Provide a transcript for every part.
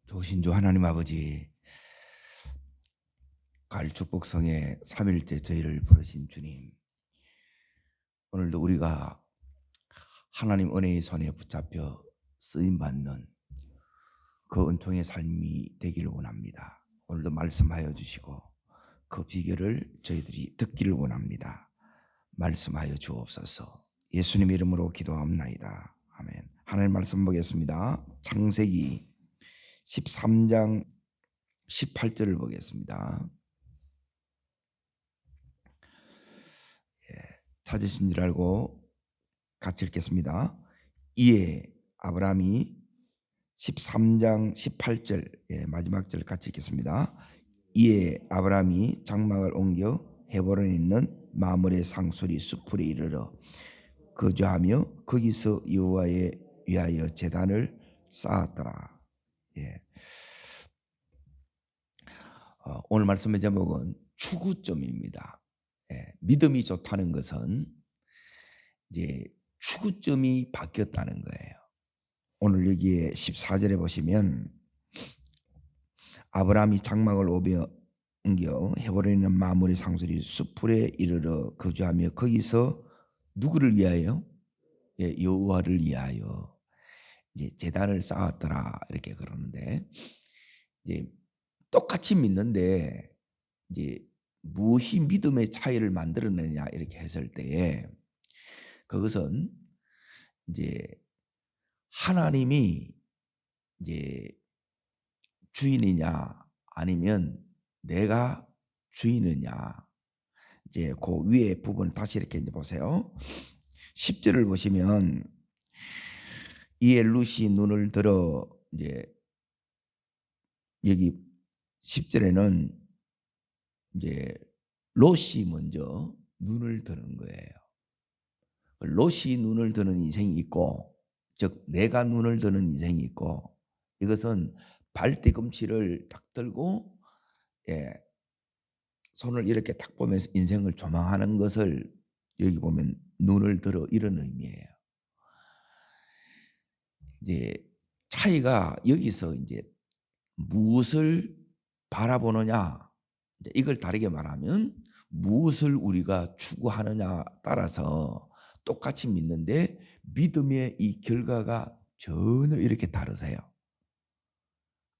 조신주 하나님 아버지, 가을 축복성에 3일째 저희를 부르신 주님, 오늘도 우리가 하나님 은혜의 손에 붙잡혀 쓰임받는 그 은총의 삶이 되기를 원합니다. 오늘도 말씀하여 주시고 그 비결을 저희들이 듣기를 원합니다. 말씀하여 주옵소서. 예수님 이름으로 기도합나이다. 아멘. 하나님 말씀 보겠습니다. 창세기 13장 18절을 보겠습니다. 찾으신 줄 알고 같이 읽겠습니다. 이에 아브라함이 13장 18절 마지막 절 같이 읽겠습니다. 이에 아브라함이 장막을 옮겨 헤브론에 있는 마므레 상수리 수풀에 이르러 거주하며 거기서 여호와에 위하여 제단을 쌓았더라. 오늘 말씀의 제목은 추구점입니다. 믿음이 좋다는 것은 이제 추구점이 바뀌었다는 거예요. 오늘 여기에 14절에 보시면 아브라함이 장막을 옮겨 헤브론에 있는 마므레 상수리 수풀에 이르러 거주하며 거기서 누구를 위하여? 여호와를 위하여 이제 제단을 쌓았더라 이렇게 그러는데, 이제 똑같이 믿는데 이제 무엇이 믿음의 차이를 만들어내냐 이렇게 했을 때에 그것은 이제 하나님이 이제 주인이냐 아니면 내가 주인이냐, 이제 그 위에 부분 다시 이렇게 이제 보세요. 10절을 보시면 이에 룻이 눈을 들어, 이제 여기 10절에는 이제 롯이 먼저 눈을 드는 거예요. 롯이 눈을 드는 인생이 있고, 즉 내가 눈을 드는 인생이 있고, 이것은 발뒤꿈치를 딱 들고 손을 이렇게 딱 보면서 인생을 조망하는 것을 여기 보면 눈을 들어 이런 의미예요. 이제 차이가 여기서 이제 무엇을 바라보느냐, 이걸 다르게 말하면 무엇을 우리가 추구하느냐 따라서 똑같이 믿는데 믿음의 이 결과가 전혀 이렇게 다르세요.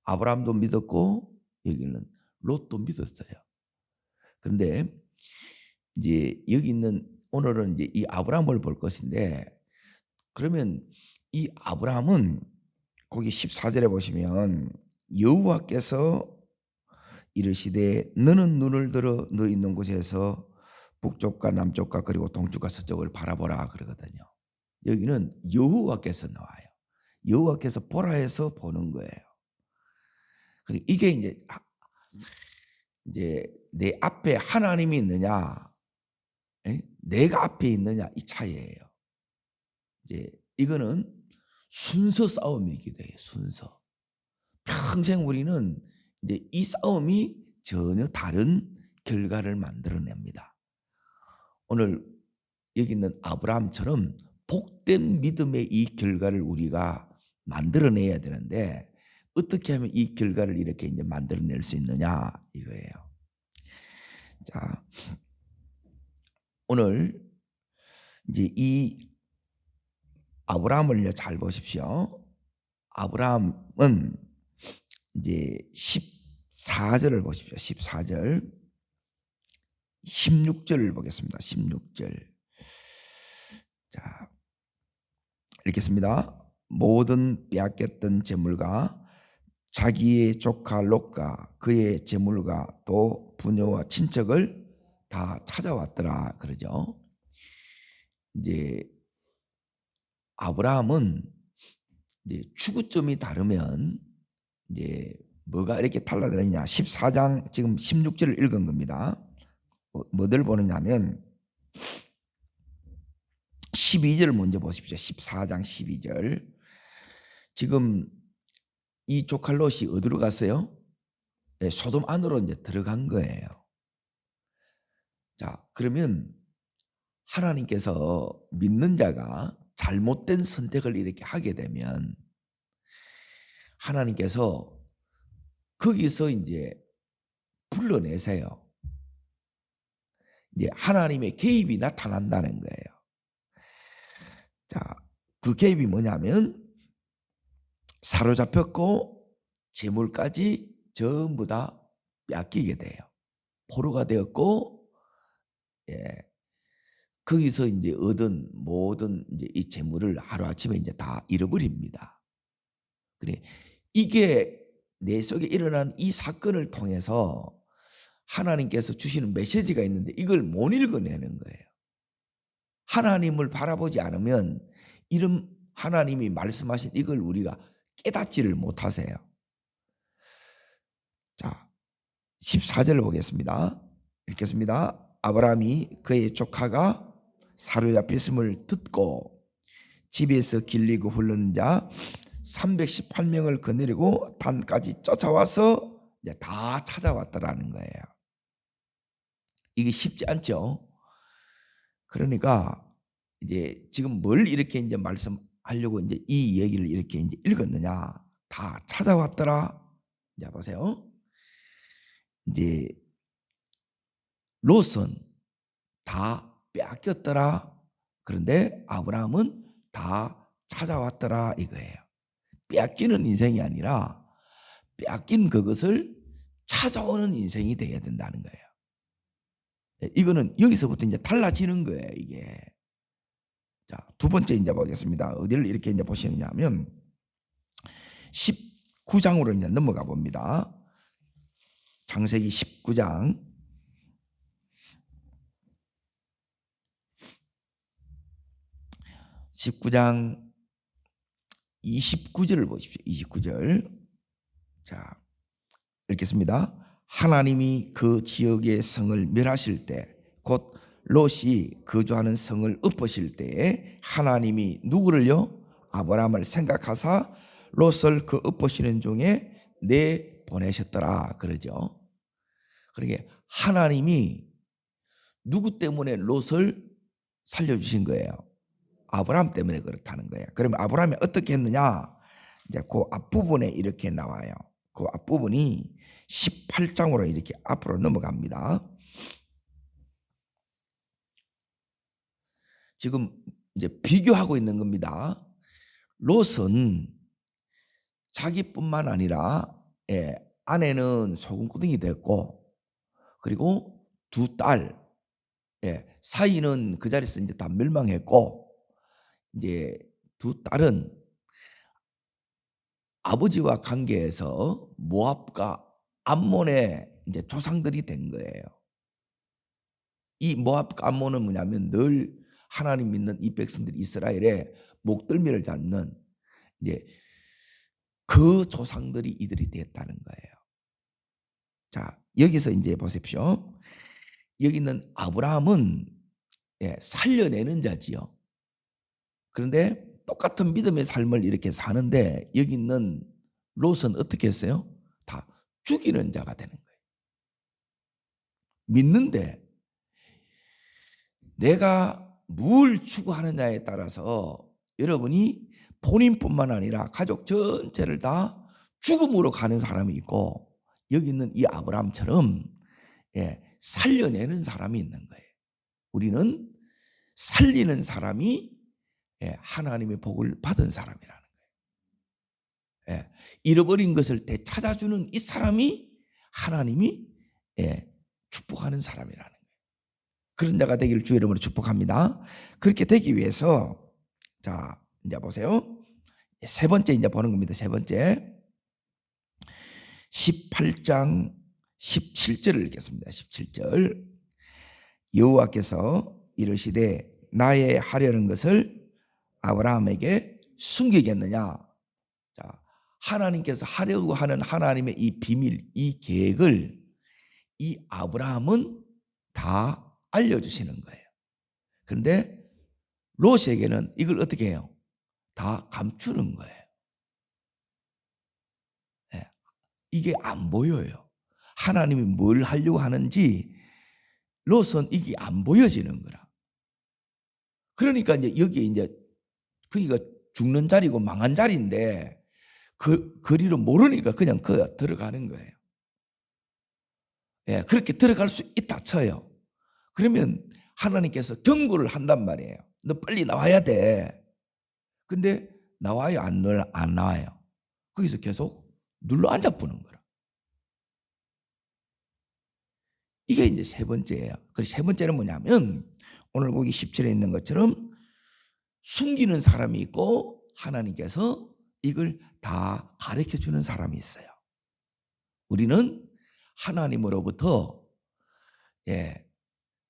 아브라함도 믿었고 여기는 롯도 믿었어요. 그런데 이제 여기 있는 오늘은 이제 이 아브라함을 볼 것인데, 그러면 이 아브라함은 거기 14절에 보시면 여호와께서 이르시되 너는 눈을 들어 너 있는 곳에서 북쪽과 남쪽과 그리고 동쪽과 서쪽을 바라보라 그러거든요. 여기는 여호와께서 나와요. 여호와께서 보라 해서 보는 거예요. 그리고 이게 이제 내 앞에 하나님이 있느냐, 내가 앞에 있느냐, 이 차이예요. 이제 이거는 순서 싸움이기도 해요. 순서. 평생 우리는 이제 이 싸움이 전혀 다른 결과를 만들어냅니다. 오늘 여기 있는 아브라함처럼 복된 믿음의 이 결과를 우리가 만들어내야 되는데, 어떻게 하면 이 결과를 이렇게 이제 만들어낼 수 있느냐 이거예요. 자, 오늘 이제 이 아브라함을 잘 보십시오. 아브라함은 이제 14절을 보십시오. 14절, 16절을 보겠습니다. 16절. 자, 읽겠습니다. 모든 빼앗겼던 재물과 자기의 조카 롯과 그의 재물과 또 부녀와 친척을 다 찾아왔더라 그러죠. 이제 아브라함은 이제 추구점이 다르면 이제 뭐가 이렇게 달라지느냐. 14장 지금 16절을 읽은 겁니다. 뭐들 보느냐면 12절을 먼저 보십시오. 14장 12절. 지금 이 조카 롯이 어디로 갔어요? 소돔 안으로 이제 들어간 거예요. 자, 그러면 하나님께서 믿는 자가 잘못된 선택을 이렇게 하게 되면 하나님께서 거기서 이제 불러내세요. 이제 하나님의 개입이 나타난다는 거예요. 자, 그 개입이 뭐냐면 사로잡혔고 재물까지 전부 다 뺏기게 돼요. 포로가 되었고, 거기서 이제 얻은 모든 이제 이 재물을 하루아침에 이제 다 잃어버립니다. 그래, 이게 내 속에 일어난 이 사건을 통해서 하나님께서 주시는 메시지가 있는데 이걸 못 읽어내는 거예요. 하나님을 바라보지 않으면 이런 하나님이 말씀하신 이걸 우리가 깨닫지를 못하세요. 자, 14절을 보겠습니다. 읽겠습니다. 아브라함이 그의 조카가 사로잡혔음을 듣고 집에서 길리고 흘르는 자 318명을 거느리고 단까지 쫓아와서 이제 다 찾아왔다라는 거예요. 이게 쉽지 않죠. 그러니까 이제 지금 뭘 이렇게 이제 말씀하려고 이제 이 얘기를 이렇게 이제 읽었느냐? 다 찾아왔더라. 이제 보세요. 이제 롯은 다 빼앗겼더라. 그런데 아브라함은 다 찾아왔더라 이거예요. 빼앗기는 인생이 아니라 빼앗긴 그것을 찾아오는 인생이 되어야 된다는 거예요. 이거는 여기서부터 이제 달라지는 거예요, 이게. 자, 두 번째 이제 보겠습니다. 어디를 이렇게 이제 보시느냐 하면 19장으로 이제 넘어가 봅니다. 창세기 19장. 19장 29절을 보십시오. 29절. 자, 읽겠습니다. 하나님이 그 지역의 성을 멸하실 때, 곧 롯이 거주하는 성을 엎으실 때에 하나님이 누구를요? 아브라함을 생각하사 롯을 그 엎으시는 중에 내보내셨더라 그러죠. 그러니까 하나님이 누구 때문에 롯을 살려주신 거예요? 아브라함 때문에 그렇다는 거예요. 그러면 아브라함이 어떻게 했느냐? 이제 그 앞부분에 이렇게 나와요. 그 앞부분이 18장으로 이렇게 앞으로 넘어갑니다. 지금 이제 비교하고 있는 겁니다. 롯은 자기뿐만 아니라 아내는 소금구덩이 됐고, 그리고 두 딸 사이는 그 자리에서 이제 다 멸망했고, 이제 두 딸은 아버지와 관계에서 모압과 암몬의 이제 조상들이 된 거예요. 이 모압과 암몬은 뭐냐면 늘 하나님 믿는 이 백성들이 이스라엘의 목덜미를 잡는 이제 그 조상들이 이들이 됐다는 거예요. 자, 여기서 이제 보십시오. 여기 있는 아브라함은 살려내는 자지요. 그런데 똑같은 믿음의 삶을 이렇게 사는데 여기 있는 롯은 어떻게 했어요? 다 죽이는 자가 되는 거예요. 믿는데 내가 뭘 추구하느냐에 따라서 여러분이 본인뿐만 아니라 가족 전체를 다 죽음으로 가는 사람이 있고, 여기 있는 이 아브라함처럼 살려내는 사람이 있는 거예요. 우리는 살리는 사람이 하나님의 복을 받은 사람이라는 거예요. 잃어버린 것을 되찾아주는 이 사람이 하나님이 축복하는 사람이라는 거예요. 그런 자가 되기를 주의 이름으로 축복합니다. 그렇게 되기 위해서 자, 이제 보세요. 세 번째 이제 보는 겁니다. 세 번째 18장 17절을 읽겠습니다. 17절. 여호와께서 이르시되 나의 하려는 것을 아브라함에게 숨기겠느냐. 자, 하나님께서 하려고 하는 하나님의 이 비밀, 이 계획을 이 아브라함은 다 알려주시는 거예요. 그런데 롯에게는 이걸 어떻게 해요? 다 감추는 거예요. 이게 안 보여요. 하나님이 뭘 하려고 하는지 롯은 이게 안 보여지는 거라. 그러니까 이제 여기 이제 거기가 죽는 자리고 망한 자리인데 그 거리를 모르니까 그냥 들어가는 거예요. 예, 그렇게 들어갈 수 있다 쳐요. 그러면 하나님께서 경고를 한단 말이에요. 너 빨리 나와야 돼. 근데 나와요? 안 나와요? 거기서 계속 눌러 앉아 보는 거라. 이게 이제 세 번째예요. 그리고 세 번째는 뭐냐면 오늘 거기 17에 있는 것처럼 숨기는 사람이 있고 하나님께서 이걸 다 가르쳐 주는 사람이 있어요. 우리는 하나님으로부터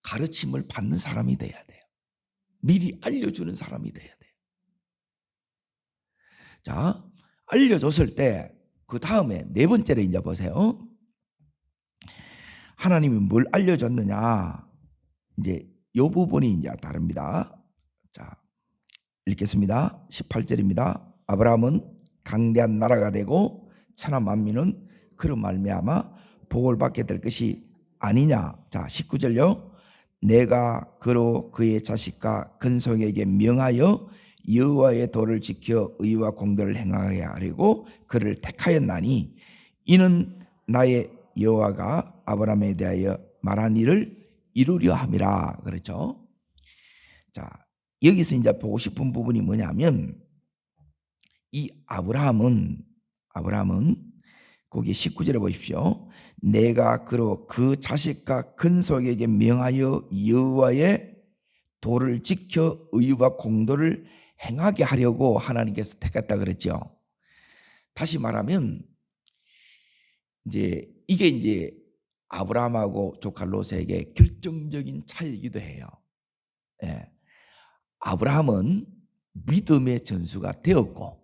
가르침을 받는 사람이 돼야 돼요. 미리 알려주는 사람이 돼야 돼요. 자, 알려줬을 때 그 다음에 네 번째를 이제 보세요. 하나님이 뭘 알려줬느냐? 이제 이 부분이 이제 다릅니다. 자, 읽겠습니다. 18절입니다. 아브라함은 강대한 나라가 되고 천하 만민은 그로 말미암아 복을 받게 될 것이 아니냐. 자, 19절요. 내가 그로 그의 자식과 근속에게 명하여 여호와의 도를 지켜 의와 공도를 행하게 하려고 그를 택하였나니 이는 나의 여호와가 아브라함에 대하여 말한 일을 이루려 함이라. 그렇죠? 자, 여기서 이제 보고 싶은 부분이 뭐냐면 이 아브라함은 거기 19절에 보십시오. 내가 그로 그 자식과 근속에게 명하여 여호와의 도를 지켜 의와 공도를 행하게 하려고 하나님께서 택했다 그랬죠. 다시 말하면 이제 이게 이제 아브라함하고 조카 롯에게 결정적인 차이이기도 해요. 예. 아브라함은 믿음의 전수가 되었고,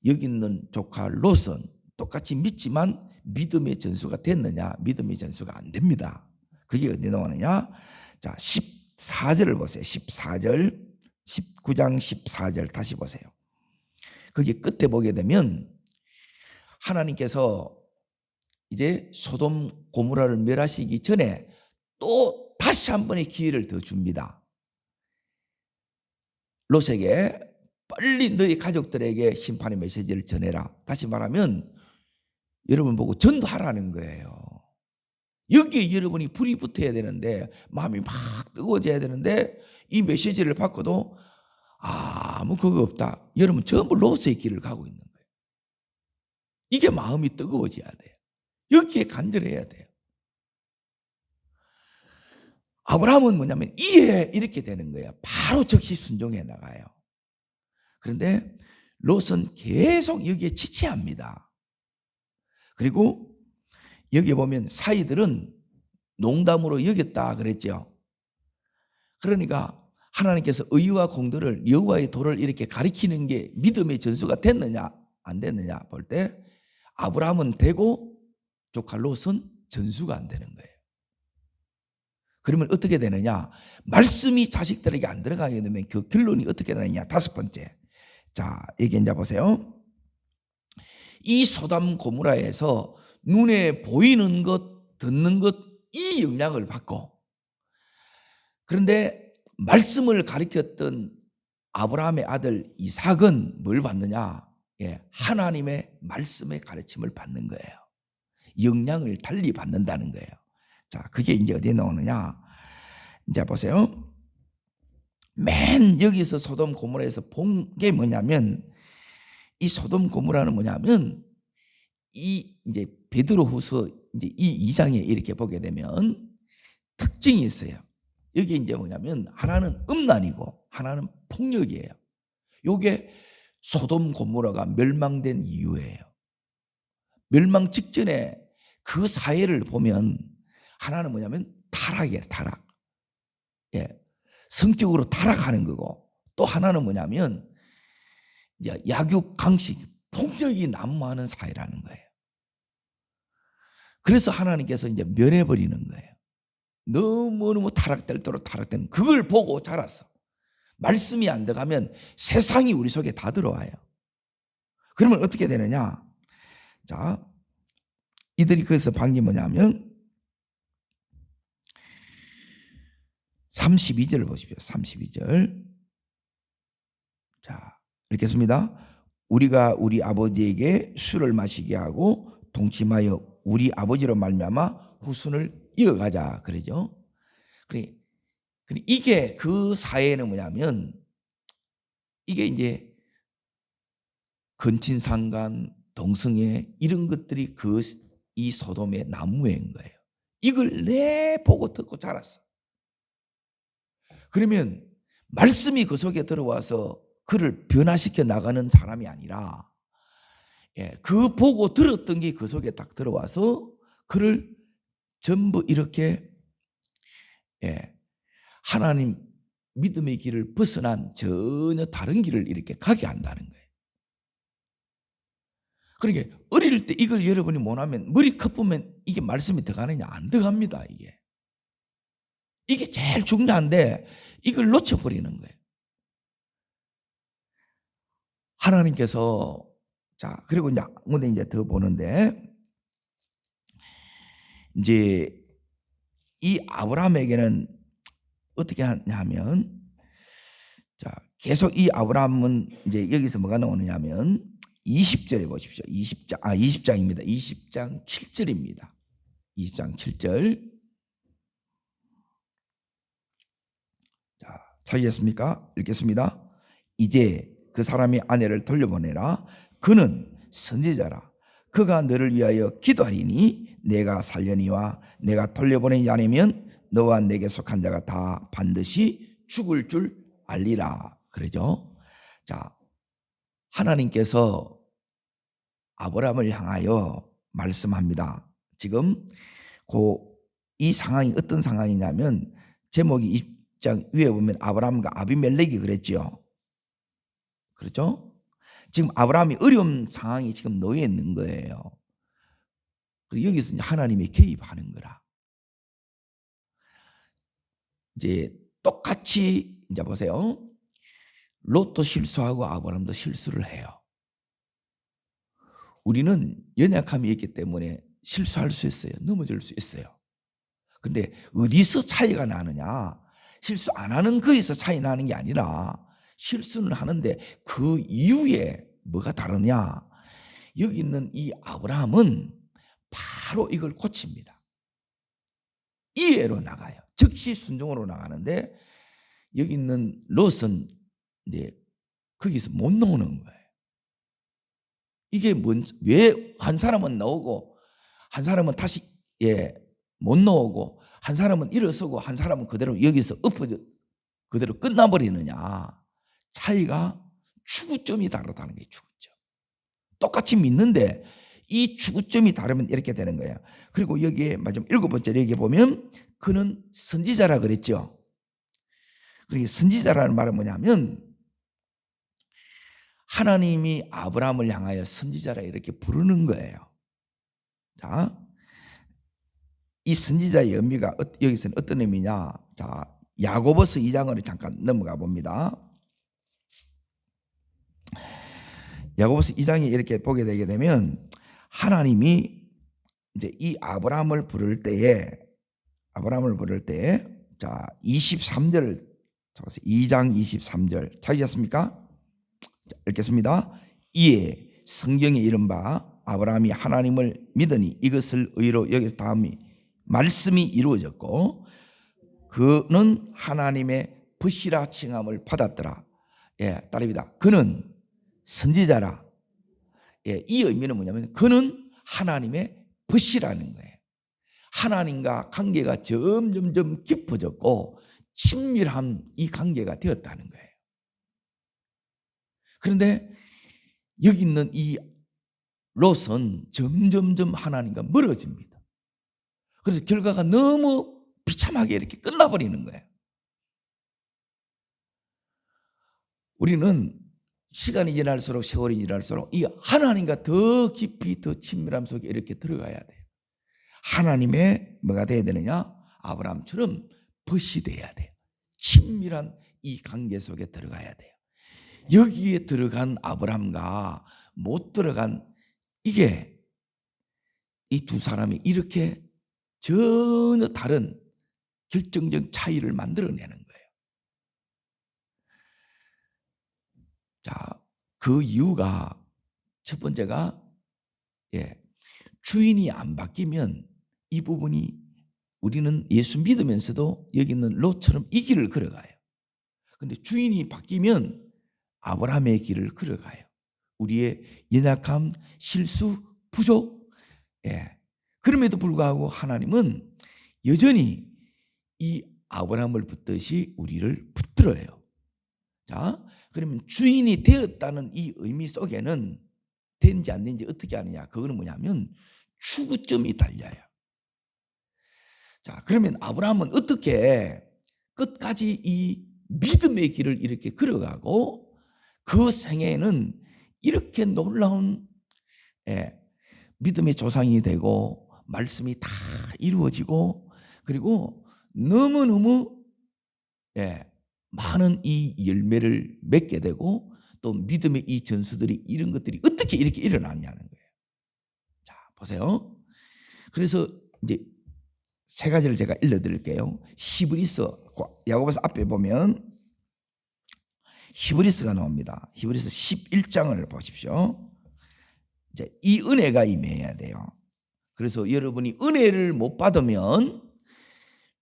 여기 있는 조카 롯은 똑같이 믿지만 믿음의 전수가 됐느냐? 믿음의 전수가 안 됩니다. 그게 어디 나오느냐? 자, 14절을 보세요. 14절, 19장 14절 다시 보세요. 거기 끝에 보게 되면 하나님께서 이제 소돔 고모라를 멸하시기 전에 또 다시 한 번의 기회를 더 줍니다. 롯에게 빨리 너희 가족들에게 심판의 메시지를 전해라. 다시 말하면 여러분 보고 전도하라는 거예요. 여기에 여러분이 불이 붙어야 되는데 마음이 막 뜨거워져야 되는데 이 메시지를 받고도 아무 그거 없다. 여러분 전부 롯의 길을 가고 있는 거예요. 이게 마음이 뜨거워져야 돼요. 여기에 간절해야 돼요. 아브라함은 뭐냐면 이에 이렇게 되는 거예요. 바로 즉시 순종해 나가요. 그런데 롯은 계속 여기에 지체합니다. 그리고 여기 보면 사이들은 농담으로 여겼다 그랬죠. 그러니까 하나님께서 의와 공도를 여호와의 도를 이렇게 가리키는 게 믿음의 전수가 됐느냐 안 됐느냐 볼 때 아브라함은 되고 조카 롯은 전수가 안 되는 거예요. 그러면 어떻게 되느냐? 말씀이 자식들에게 안 들어가게 되면 그 결론이 어떻게 되느냐? 다섯 번째. 자, 여기 이제 보세요. 이 소돔 고모라에서 눈에 보이는 것, 듣는 것, 이 영향을 받고, 그런데 말씀을 가르쳤던 아브라함의 아들 이삭은 뭘 받느냐? 하나님의 말씀의 가르침을 받는 거예요. 영향을 달리 받는다는 거예요. 자, 그게 이제 어디에 나오느냐? 이제 보세요. 맨 여기서 소돔 고모라에서 본 게 뭐냐면 이 소돔 고모라는 뭐냐면 이 이제 베드로후서 이제 이 2장에 이렇게 보게 되면 특징이 있어요. 여기 이제 뭐냐면 하나는 음란이고 하나는 폭력이에요. 요게 소돔 고모라가 멸망된 이유예요. 멸망 직전에 그 사회를 보면 하나는 뭐냐면 타락이에요. 타락. 성적으로 타락하는 거고 또 하나는 뭐냐면 약육 강식 폭력이 난무하는 사회라는 거예요. 그래서 하나님께서 이제 멸해버리는 거예요. 너무너무 타락될 대로 타락된 그걸 보고 자랐어. 말씀이 안 들어가면 세상이 우리 속에 다 들어와요. 그러면 어떻게 되느냐? 자, 이들이 그래서 반 게 뭐냐면 32절을 보십시오. 32절. 자, 읽겠습니다. 우리가 우리 아버지에게 술을 마시게 하고 동침하여 우리 아버지로 말미암아 후손을 이어가자 그러죠. 그래 이게 그 사회는 뭐냐면 이게 이제 근친상간, 동성애 이런 것들이 이 소돔의 나무인 거예요. 이걸 내 보고 듣고 자랐어. 그러면 말씀이 그 속에 들어와서 그를 변화시켜 나가는 사람이 아니라 그 보고 들었던 게 그 속에 딱 들어와서 그를 전부 이렇게 하나님 믿음의 길을 벗어난 전혀 다른 길을 이렇게 가게 한다는 거예요. 그러니까 어릴 때 이걸 여러분이 못하면 머리 컵보면 이게 말씀이 들어가느냐 안 들어갑니다. 이게 제일 중요한데 이걸 놓쳐버리는 거예요. 하나님께서 자 그리고 이제 더 보는데 이제 이 아브라함에게는 어떻게 하냐면 자 계속 이 아브라함은 이제 여기서 뭐가 나오느냐면 20절에 보십시오. 20장입니다. 20장 7절입니다. 20장 7절. 자, 찾으셨습니까? 읽겠습니다. 이제 그 사람의 아내를 돌려보내라. 그는 선지자라. 그가 너를 위하여 기도하리니 내가 살려니와 내가 돌려보내지 않으면 너와 내게 속한 자가 다 반드시 죽을 줄 알리라. 그러죠. 자, 하나님께서 아브라함을 향하여 말씀합니다. 지금 이 상황이 어떤 상황이냐면 제목이 20장 위에 보면 아브라함과 아비멜렉이 그랬죠. 그렇죠? 지금 아브라함이 어려운 상황이 지금 놓여 있는 거예요. 그리고 여기서 이제 하나님이 개입하는 거라. 이제 똑같이 이제 보세요. 롯도 실수하고 아브라함도 실수를 해요. 우리는 연약함이 있기 때문에 실수할 수 있어요. 넘어질 수 있어요. 근데 어디서 차이가 나느냐? 실수 안 하는 거에서 차이 나는 게 아니라 실수는 하는데 그 이후에 뭐가 다르냐? 여기 있는 이 아브라함은 바로 이걸 고칩니다. 이해로 나가요. 즉시 순종으로 나가는데 여기 있는 롯은 이제 거기서 못 나오는 거예요. 이게 왜 한 사람은 나오고 한 사람은 다시 못 나오고 한 사람은 일어서고 한 사람은 그대로 여기서 엎어져 그대로 끝나버리느냐? 차이가 추구점이 다르다는 게 추구점. 똑같이 믿는데 이 추구점이 다르면 이렇게 되는 거예요. 그리고 여기에 마지막 7번째 여기 보면 그는 선지자라 그랬죠. 그리고 선지자라는 말은 뭐냐면 하나님이 아브라함을 향하여 선지자라 이렇게 부르는 거예요. 자, 이 선지자의 의미가 여기서는 어떤 의미냐? 자, 야고보서 2장으로 잠깐 넘어가 봅니다. 야고보서 2장에 이렇게 보게 되게 되면 하나님이 이제 이 아브라함을 부를 때에 자, 23절 2장 23절 찾으셨습니까? 읽겠습니다. 이에 성경에 이른바 아브라함이 하나님을 믿으니 이것을 의로 여기서 다음이 말씀이 이루어졌고 그는 하나님의 벗이라 칭함을 받았더라. 따릅니다. 그는 선지자라. 이 의미는 뭐냐면 그는 하나님의 벗이라는 거예요. 하나님과 관계가 점점점 깊어졌고 친밀한 이 관계가 되었다는 거예요. 그런데 여기 있는 이 롯은 점점점 하나님과 멀어집니다. 그래서 결과가 너무 비참하게 이렇게 끝나버리는 거예요. 우리는 시간이 지날수록 세월이 지날수록 이 하나님과 더 깊이 더 친밀함 속에 이렇게 들어가야 돼요. 하나님의 뭐가 돼야 되느냐? 아브라함처럼 벗이 돼야 돼요. 친밀한 이 관계 속에 들어가야 돼요. 여기에 들어간 아브라함과 못 들어간 이게 이 두 사람이 이렇게 전혀 다른 결정적 차이를 만들어내는 거예요. 자, 그 이유가 첫 번째가 주인이 안 바뀌면 이 부분이 우리는 예수 믿으면서도 여기 있는 롯처럼 이 길을 걸어가요. 그런데 주인이 바뀌면 아브라함의 길을 걸어가요. 우리의 연약함, 실수, 부족. 그럼에도 불구하고 하나님은 여전히 이 아브라함을 붙듯이 우리를 붙들어요. 자, 그러면 주인이 되었다는 이 의미 속에는 된지 안 된지 어떻게 아느냐? 그거는 뭐냐면 추구점이 달려요. 자, 그러면 아브라함은 어떻게 끝까지 이 믿음의 길을 이렇게 걸어가고 그 생애는 이렇게 놀라운 믿음의 조상이 되고 말씀이 다 이루어지고 그리고 너무너무 많은 이 열매를 맺게 되고 또 믿음의 이 전수들이 이런 것들이 어떻게 이렇게 일어났냐는 거예요. 자, 보세요. 그래서 이제 세 가지를 제가 읽어드릴게요. 히브리서, 야고보서 앞에 보면 히브리서가 나옵니다. 히브리서 11장을 보십시오. 이제 이 은혜가 임해야 돼요. 그래서 여러분이 은혜를 못 받으면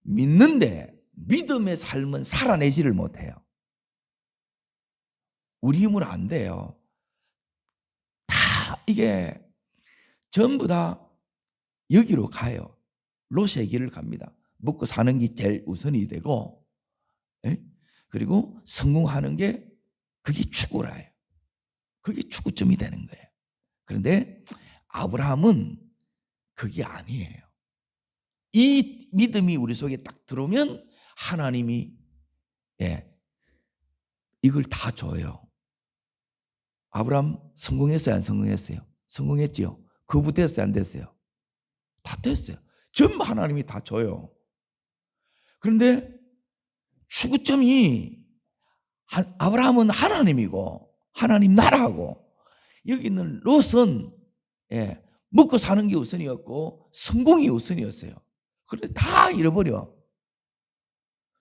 믿는데 믿음의 삶은 살아내지를 못해요. 우리 힘으로 안 돼요. 다 이게 전부 다 여기로 가요. 롯의 길을 갑니다. 먹고 사는 게 제일 우선이 되고 그리고 성공하는 게 그게 추구라요. 그게 추구점이 되는 거예요. 그런데 아브라함은 그게 아니에요. 이 믿음이 우리 속에 딱 들어오면 하나님이 이걸 다 줘요. 아브라함 성공했어요? 안 성공했어요? 성공했지요. 거부 됐어요? 안 됐어요? 다 됐어요. 전부 하나님이 다 줘요. 그런데 추구점이 아브라함은 하나님이고 하나님 나라고 여기 있는 롯은 먹고 사는 게 우선이었고 성공이 우선이었어요. 그런데 다 잃어버려.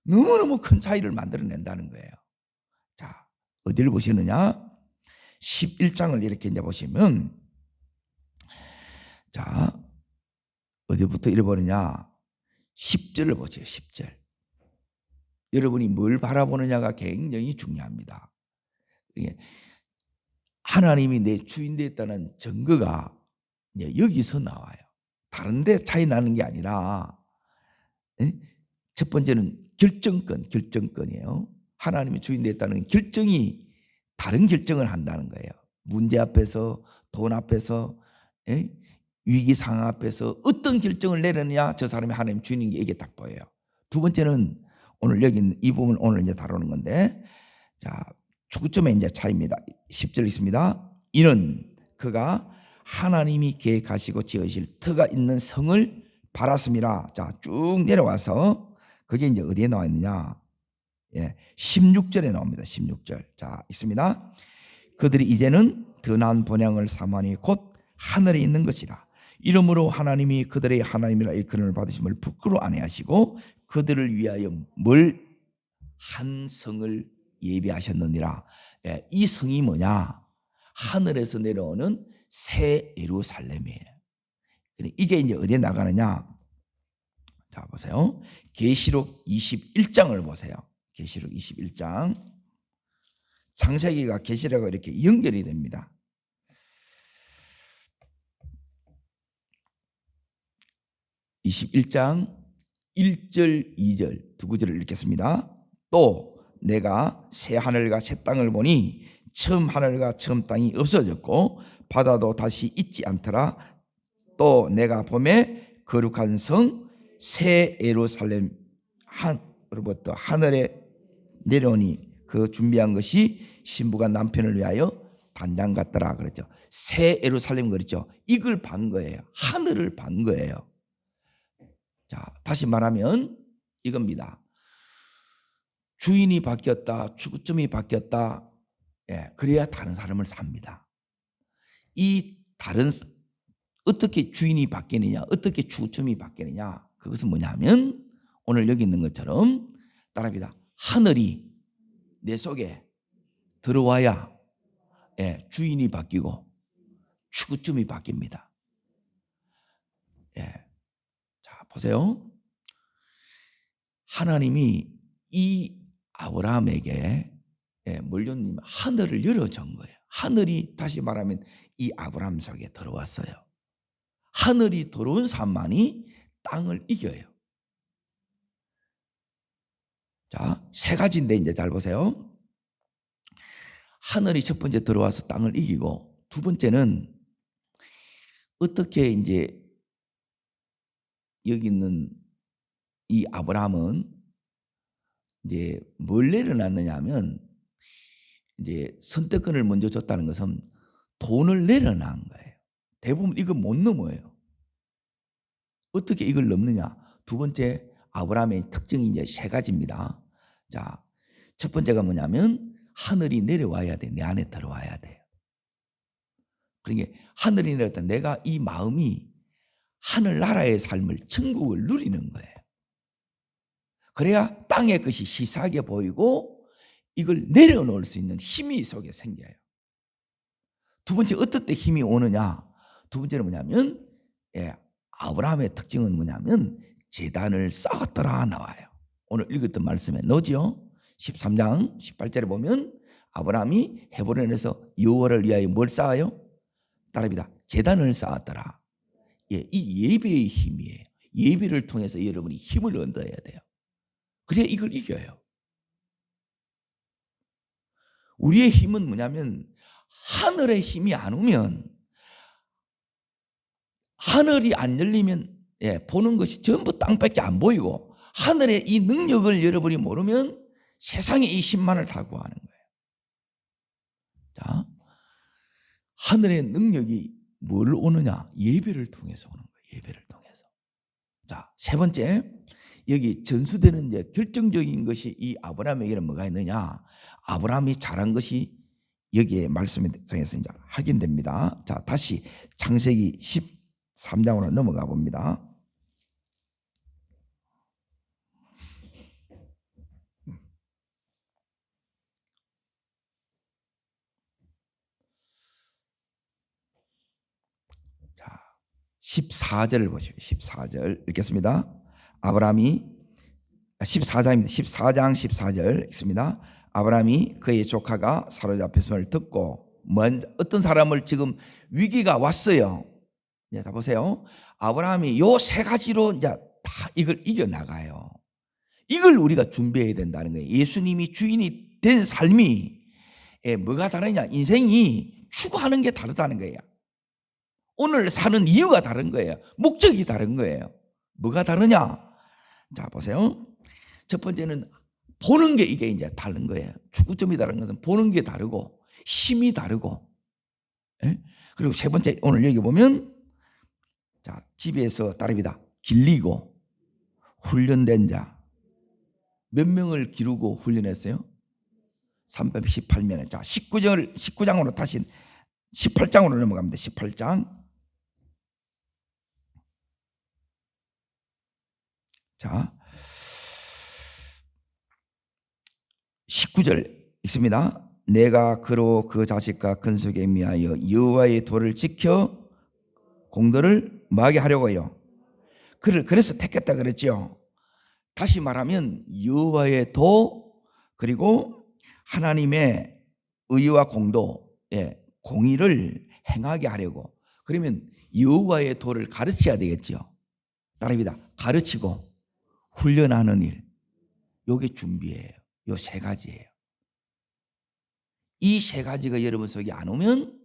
너무너무 큰 차이를 만들어낸다는 거예요. 자, 어디를 보시느냐? 11장을 이렇게 이제 보시면 자, 어디부터 잃어버리냐? 10절을 보세요. 10절. 여러분이 뭘 바라보느냐가 굉장히 중요합니다. 하나님이 내 주인 되었다는 증거가 여기서 나와요. 다른 데 차이 나는 게 아니라 첫 번째는 결정권이에요. 하나님이 주인 되었다는 결정이 다른 결정을 한다는 거예요. 문제 앞에서, 돈 앞에서, 위기 상황 앞에서 어떤 결정을 내렸느냐, 저 사람이 하나님 주인인 게 이게 딱 보여요. 두 번째는 오늘 여기 있는 이 부분 오늘 이제 다루는 건데, 자, 추구점의 이제 차이입니다. 10절 있습니다. 이는 그가 하나님이 계획하시고 지으실 터가 있는 성을 바랐습니다. 자, 쭉 내려와서 그게 이제 어디에 나와 있느냐? 16절에 나옵니다. 16절. 자, 있습니다. 그들이 이제는 더 나은 본향을 삼하니 곧 하늘에 있는 것이라. 이러므로 하나님이 그들의 하나님이라 일컬음을 받으심을 부끄러워 아니하시고 그들을 위하여 한 성을 예비하셨느니라. 이 성이 뭐냐? 하늘에서 내려오는 새 예루살렘이에요. 이게 이제 어디에 나가느냐? 자, 보세요. 계시록 21장을 보세요. 계시록 21장. 창세기가 계시록과 이렇게 연결이 됩니다. (21장) 1절 2절 두 구절을 읽겠습니다. 또 내가 새 하늘과 새 땅을 보니 처음 하늘과 처음 땅이 없어졌고 바다도 다시 있지 않더라. 또 내가 보매 거룩한 성 새 예루살렘 하늘부터 하늘에 내려오니 그 준비한 것이 신부가 남편을 위하여 단장 같더라 그랬죠. 새 예루살렘 그랬죠. 이걸 반 거예요. 하늘을 반 거예요. 자, 다시 말하면 이겁니다. 주인이 바뀌었다, 추구점이 바뀌었다. 그래야 다른 사람을 삽니다. 이 다른 어떻게 주인이 바뀌느냐, 어떻게 추구점이 바뀌느냐, 그것은 뭐냐면 오늘 여기 있는 것처럼 따라합니다. 하늘이 내 속에 들어와야 예, 주인이 바뀌고 추구점이 바뀝니다. 예. 자, 보세요. 하나님이 이 아브라함에게 뭘 줬냐면 하늘을 열어준 거예요. 하늘이 다시 말하면 이 아브라함 속에 들어왔어요. 하늘이 들어온 사람만이 땅을 이겨요. 자, 세 가지인데 이제 잘 보세요. 하늘이 첫 번째 들어와서 땅을 이기고, 두 번째는 어떻게 이제 여기 있는 이 아브라함은 이제 뭘 내려놨느냐 하면, 이제 선택권을 먼저 줬다는 것은 돈을 내려놓은 거예요. 대부분 이거 못 넘어요. 어떻게 이걸 넘느냐? 두 번째 아브라함의 특징이 이제 세 가지입니다. 자, 첫 번째가 뭐냐면 하늘이 내려와야 돼. 내 안에 들어와야 돼요. 그러니까 하늘이 내렸다. 내가 이 마음이 하늘나라의 삶을, 천국을 누리는 거예요. 그래야 땅의 것이 희사하게 보이고 이걸 내려놓을 수 있는 힘이 속에 생겨요. 두 번째, 어떨 때 힘이 오느냐? 두 번째는 뭐냐면 아브라함의 특징은 뭐냐면 제단을 쌓았더라 나와요. 오늘 읽었던 말씀에 넣지요. 13장 18절에 보면 아브라함이 헤브론에서 여호와를 위하여 뭘 쌓아요? 따라합니다. 제단을 쌓았더라. 예, 이 예배의 힘이에요. 예배를 통해서 여러분이 힘을 얻어야 돼요. 그래야 이걸 이겨요. 우리의 힘은 뭐냐면 하늘의 힘이 안 오면, 하늘이 안 열리면 보는 것이 전부 땅밖에 안 보이고, 하늘의 이 능력을 여러분이 모르면 세상에 이 힘만을 다 구하는 거예요. 자, 하늘의 능력이 뭘 오느냐? 예배를 통해서 오는 거예요. 예배를 통해서. 자, 세 번째, 여기 전수되는 이제 결정적인 것이 이 아브라함에게는 뭐가 있느냐? 아브라함이 잘한 것이 여기에 말씀을 통해서 이제 확인됩니다. 자, 다시 창세기 13장으로 넘어가 봅니다. 자, 14절을 보시죠. 14절 읽겠습니다. 아브라함이 14장입니다. 14장 14절 읽습니다. 아브라함이 그의 조카가 사로잡혔음을 듣고, 어떤 사람을 지금 위기가 왔어요. 이제 다 보세요. 아브라함이 요 세 가지로 이제 다 이걸 이겨나가요. 이걸 우리가 준비해야 된다는 거예요. 예수님이 주인이 된 삶이 뭐가 다르냐? 인생이 추구하는 게 다르다는 거예요. 오늘 사는 이유가 다른 거예요. 목적이 다른 거예요. 뭐가 다르냐? 자, 보세요. 첫 번째는 보는 게 이게 이제 다른 거예요. 추구점이 다른 것은 보는 게 다르고 힘이 다르고. 그리고 세 번째, 오늘 여기 보면 자, 집에서 따릅니다. 길리고 훈련된 자. 몇 명을 기르고 훈련했어요? 318명. 자, 19장으로 다시 18장으로 넘어갑니다. 18장. 자, 19절 읽습니다. 내가 그로 그 자식과 근속에 미하여 여호와의 도를 지켜 공도를 뭐하게 하려고요? 그를 그래서 택했다 그랬죠. 다시 말하면 여호와의 도, 그리고 하나님의 의와 공도, 공의를 행하게 하려고. 그러면 여호와의 도를 가르쳐야 되겠죠. 따라합니다. 가르치고 훈련하는 일, 요게 준비예요. 요 세 가지예요. 이 세 가지가 여러분 속에 안 오면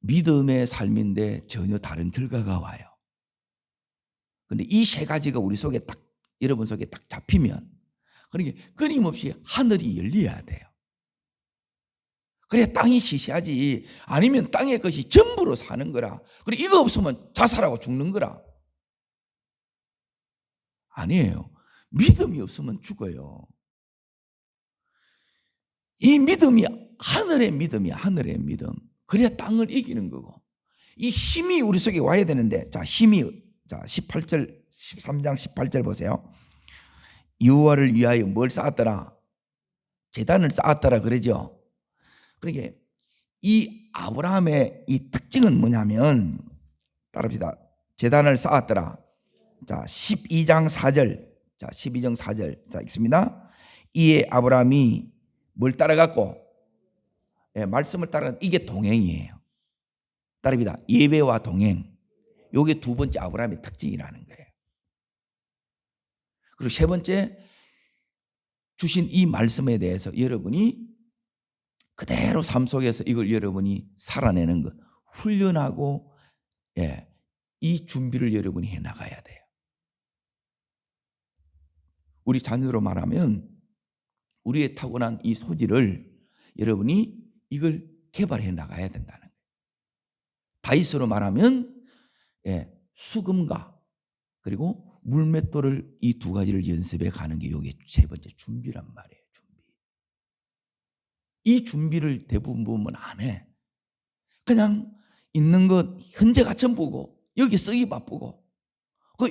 믿음의 삶인데 전혀 다른 결과가 와요. 그런데 이 세 가지가 우리 속에 딱, 여러분 속에 딱 잡히면, 그러니까 끊임없이 하늘이 열려야 돼요. 그래야 땅이 시시하지. 아니면 땅의 것이 전부로 사는 거라. 그리고 이거 없으면 자살하고 죽는 거라. 아니에요. 믿음이 없으면 죽어요. 이 믿음이 하늘의 믿음이야. 하늘의 믿음. 그래야 땅을 이기는 거고. 이 힘이 우리 속에 와야 되는데, 자, 힘이, 자, 18절, 13장 18절 보세요. 여호와를 위하여 뭘 쌓았더라? 제단을 쌓았더라 그러죠. 그러니까 이 아브라함의 이 특징은 뭐냐면, 따릅시다. 제단을 쌓았더라. 자, 12장 4절. 자, 12장 4절. 자, 읽습니다. 이에 아브라함이 뭘 따라갔고? 예, 말씀을 따라. 이게 동행이에요. 따릅니다. 예배와 동행. 요게 두 번째 아브라함의 특징이라는 거예요. 그리고 세 번째, 주신 이 말씀에 대해서 여러분이 그대로 삶 속에서 이걸 여러분이 살아내는 것, 훈련하고, 예, 이 준비를 여러분이 해 나가야 돼요. 우리 자녀로 말하면 우리의 타고난 이 소질을 여러분이 이걸 개발해 나가야 된다는 거예요. 다이스로 말하면, 예, 수금과 그리고 물맷돌을, 이 두 가지를 연습해 가는 게 이게 세 번째 준비란 말이에요. 준비. 이 준비를 대부분 보면 안 해. 그냥 있는 것 현재가 전부고 여기 쓰기 바쁘고,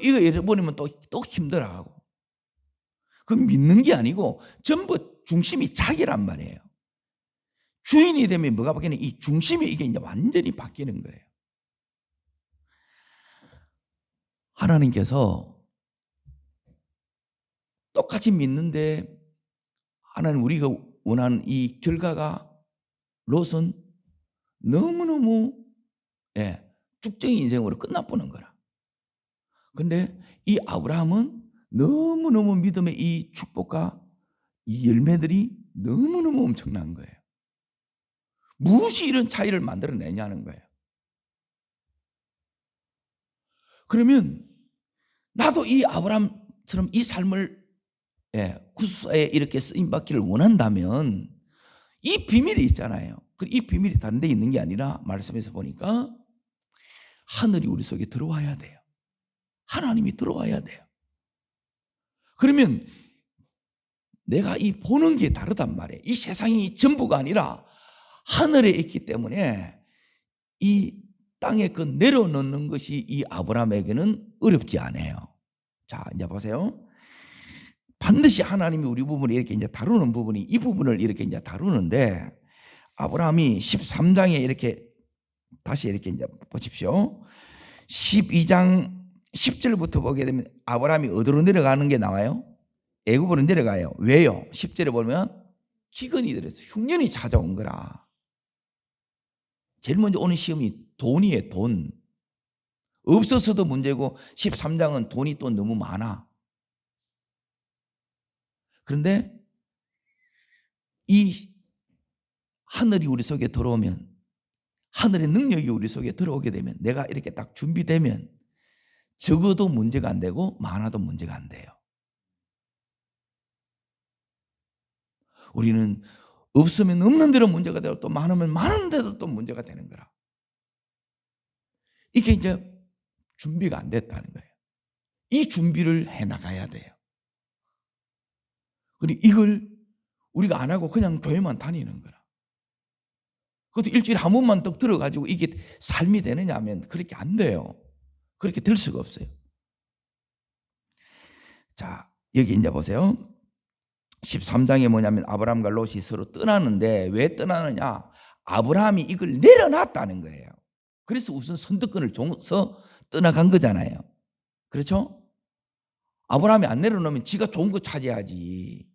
이거 잃어버리면 또 힘들어하고. 그 믿는 게 아니고 전부 중심이 자기란 말이에요. 주인이 되면 뭐가 바뀌는, 이 중심이 이게 이제 완전히 바뀌는 거예요. 하나님께서 똑같이 믿는데 하나님 우리가 원하는 이 결과가, 롯은 너무너무, 예, 쭉정이 인생으로 끝나보는 거라. 그런데 이 아브라함은 너무너무 믿음의 이 축복과 이 열매들이 너무너무 엄청난 거예요. 무엇이 이런 차이를 만들어내냐는 거예요. 그러면 나도 이 아브라함처럼 이 삶을, 예, 구수사에 이렇게 쓰임받기를 원한다면 이 비밀이 있잖아요. 이 비밀이 다른 데 있는 게 아니라 말씀에서 보니까 하늘이 우리 속에 들어와야 돼요. 하나님이 들어와야 돼요. 그러면 내가 이 보는 게 다르단 말이에요. 이 세상이 전부가 아니라 하늘에 있기 때문에 이 땅에 그 내려놓는 것이 이 아브라함에게는 어렵지 않아요. 자, 이제 보세요. 반드시 하나님이 우리 부분을 이렇게 이제 다루는 부분이, 이 부분을 이렇게 이제 다루는데, 아브라함이 13장에 이렇게 다시 이렇게 이제 보십시오. 12장 10절부터 보게 되면 아브라함이 어디로 내려가는 게 나와요? 애굽으로 내려가요. 왜요? 10절에 보면 기근이 들어서 흉년이 찾아온 거라. 제일 먼저 오는 시험이 돈이에요. 돈. 없어서도 문제고 13장은 돈이 또 너무 많아. 그런데 이 하늘이 우리 속에 들어오면, 하늘의 능력이 우리 속에 들어오게 되면, 내가 이렇게 딱 준비되면 적어도 문제가 안 되고 많아도 문제가 안 돼요. 우리는 없으면 없는 대로 문제가 되고 또 많으면 많은 데도 또 문제가 되는 거라. 이게 이제 준비가 안 됐다는 거예요. 이 준비를 해 나가야 돼요. 그리고 이걸 우리가 안 하고 그냥 교회만 다니는 거라. 그것도 일주일에 한 번만 떡 들어가지고 이게 삶이 되느냐 하면 그렇게 안 돼요. 그렇게 될 수가 없어요. 자, 여기 이제 보세요. 13장에 뭐냐면 아브라함과 롯이 서로 떠나는데, 왜 떠나느냐? 아브라함이 이걸 내려놨다는 거예요. 그래서 우선 선택권을 줘서 떠나간 거잖아요. 그렇죠? 아브라함이 안 내려놓으면 지가 좋은 거 차지하지.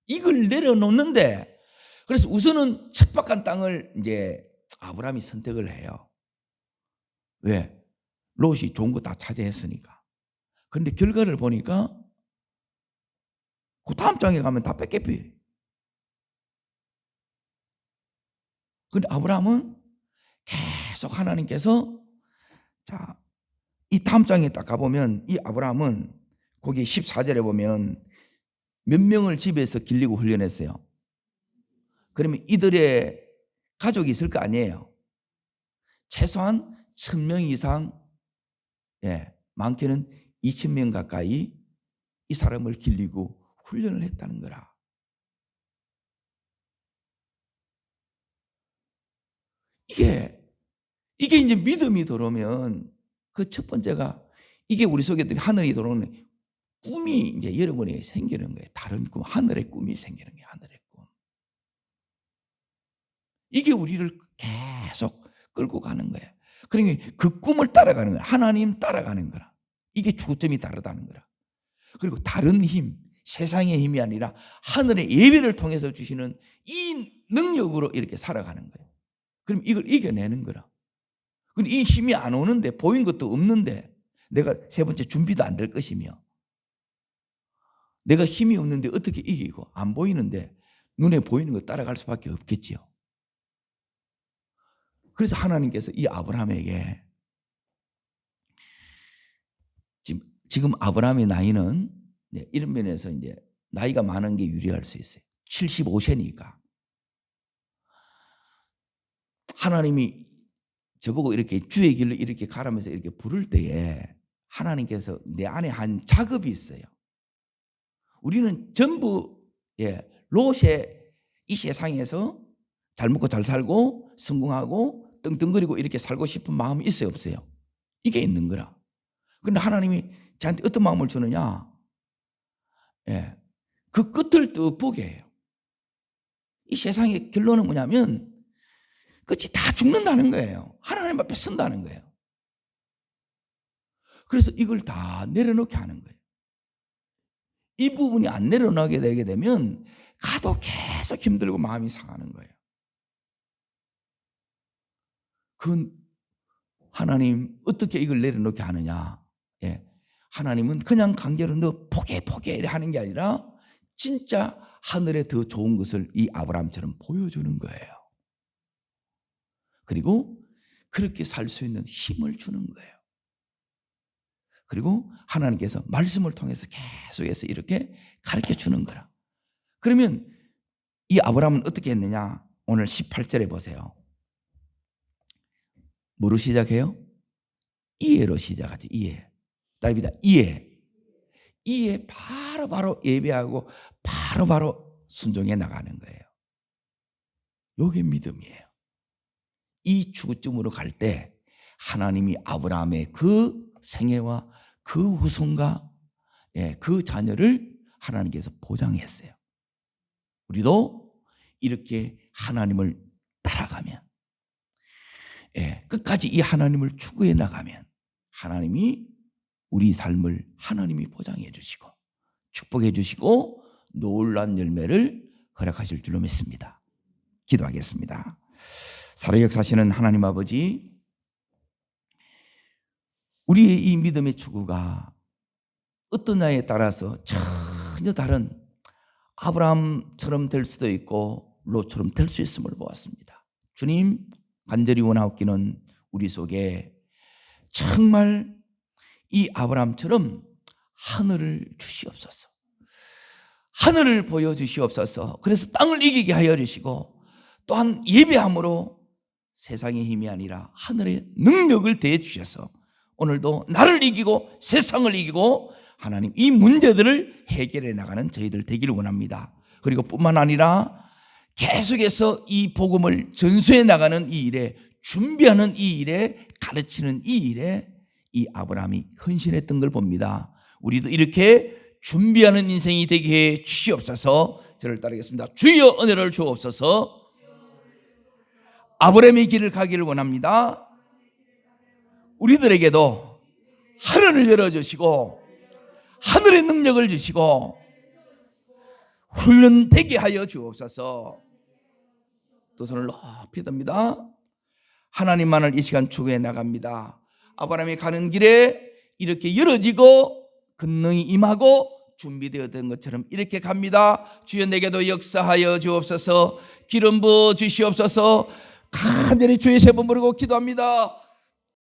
이걸 내려놓는데, 그래서 우선은 척박한 땅을 이제 아브라함이 선택을 해요. 왜? 롯이 좋은 거 다 차지했으니까. 그런데 결과를 보니까 그 다음 장에 가면 다 뺏겨버려. 그런데 아브라함은 계속 하나님께서, 자, 이 다음 장에 딱 가보면 이 아브라함은 거기 14절에 보면 몇 명을 집에서 길리고 훈련했어요. 그러면 이들의 가족이 있을 거 아니에요. 최소한 1000명 이상, 예, 많게는 2000명 가까이 이 사람을 길리고 훈련을 했다는 거라. 이게 이제 믿음이 들어오면 그 첫 번째가, 이게 우리 속에 하늘이 들어오는 꿈이 이제 여러분에게 생기는 거예요. 다른 꿈, 하늘의 꿈이 생기는 거예요. 하늘의 꿈. 이게 우리를 계속 끌고 가는 거예요. 그러니까 그 꿈을 따라가는 거야. 하나님 따라가는 거라. 이게 주구점이 다르다는 거라. 그리고 다른 힘, 세상의 힘이 아니라 하늘의 예배를 통해서 주시는 이 능력으로 이렇게 살아가는 거예요. 그럼 이걸 이겨내는 거라. 근데 이 힘이 안 오는데, 보인 것도 없는데, 내가 세 번째 준비도 안 될 것이며, 내가 힘이 없는데 어떻게 이기고, 안 보이는데 눈에 보이는 거 따라갈 수밖에 없겠지요. 그래서 하나님께서 이 아브라함에게, 지금 아브라함의 나이는 이런 면에서 이제 나이가 많은 게 유리할 수 있어요. 75세니까. 하나님이 저보고 이렇게 주의 길로 이렇게 가라면서 이렇게 부를 때에 하나님께서 내 안에 한 작업이 있어요. 우리는 전부 롯의 이 세상에서 잘 먹고 잘 살고 성공하고 떵떵거리고 이렇게 살고 싶은 마음이 있어요, 없어요? 이게 있는 거라. 그런데 하나님이 저한테 어떤 마음을 주느냐? 그 끝을 또 보게 해요. 이 세상의 결론은 뭐냐면 끝이 다 죽는다는 거예요. 하나님 앞에 선다는 거예요. 그래서 이걸 다 내려놓게 하는 거예요. 이 부분이 안 내려놓게 되게 되면 가도 계속 힘들고 마음이 상하는 거예요. 그건 하나님 어떻게 이걸 내려놓게 하느냐? 하나님은 그냥 강제로 너 포기해 하는 게 아니라 진짜 하늘에 더 좋은 것을 이 아브라함처럼 보여주는 거예요. 그리고 그렇게 살 수 있는 힘을 주는 거예요. 그리고 하나님께서 말씀을 통해서 계속해서 이렇게 가르쳐 주는 거라. 그러면 이 아브라함은 어떻게 했느냐? 오늘 18절에 보세요. 뭐로 시작해요? 이해로 시작하죠. 이해. 딸입니다. 이해 바로 예배하고 바로 순종해 나가는 거예요. 이게 믿음이에요. 이 추구점으로 갈 때 하나님이 아브라함의 그 생애와 그 후손과 그 자녀를 하나님께서 보장했어요. 우리도 이렇게 하나님을 따라가면, 끝까지 이 하나님을 추구해 나가면 하나님이 우리 삶을 하나님이 보장해 주시고 축복해 주시고 놀라운 열매를 허락하실 줄로 믿습니다. 기도하겠습니다. 살아역사하시는 하나님 아버지, 우리의 이 믿음의 추구가 어떠냐에 따라서 전혀 다른 아브라함처럼 될 수도 있고 롯처럼 될 수 있음을 보았습니다. 주님, 간절히 원하옵기는 우리 속에 정말 이 아브라함처럼 하늘을 주시옵소서. 하늘을 보여주시옵소서. 그래서 땅을 이기게 하여 주시고 또한 예배함으로 세상의 힘이 아니라 하늘의 능력을 대해 주셔서 오늘도 나를 이기고 세상을 이기고 하나님 이 문제들을 해결해 나가는 저희들 되기를 원합니다. 그리고 뿐만 아니라 계속해서 이 복음을 전수해 나가는 이 일에, 준비하는 이 일에, 가르치는 이 일에 이 아브라함이 헌신했던 걸 봅니다. 우리도 이렇게 준비하는 인생이 되게 해 주시옵소서. 저를 따르겠습니다. 주여 은혜를 주옵소서. 아브라함의 길을 가기를 원합니다. 우리들에게도 하늘을 열어주시고 하늘의 능력을 주시고 훈련되게 하여 주옵소서. 두 손을 높이 듭니다. 하나님만을 이 시간 추구해 나갑니다. 아브라함이 가는 길에 이렇게 열어지고 권능이 임하고 준비되었던 것처럼 이렇게 갑니다. 주여 내게도 역사하여 주옵소서. 기름 부어 주시옵소서. 간절히 주의 세 번 부르고 기도합니다.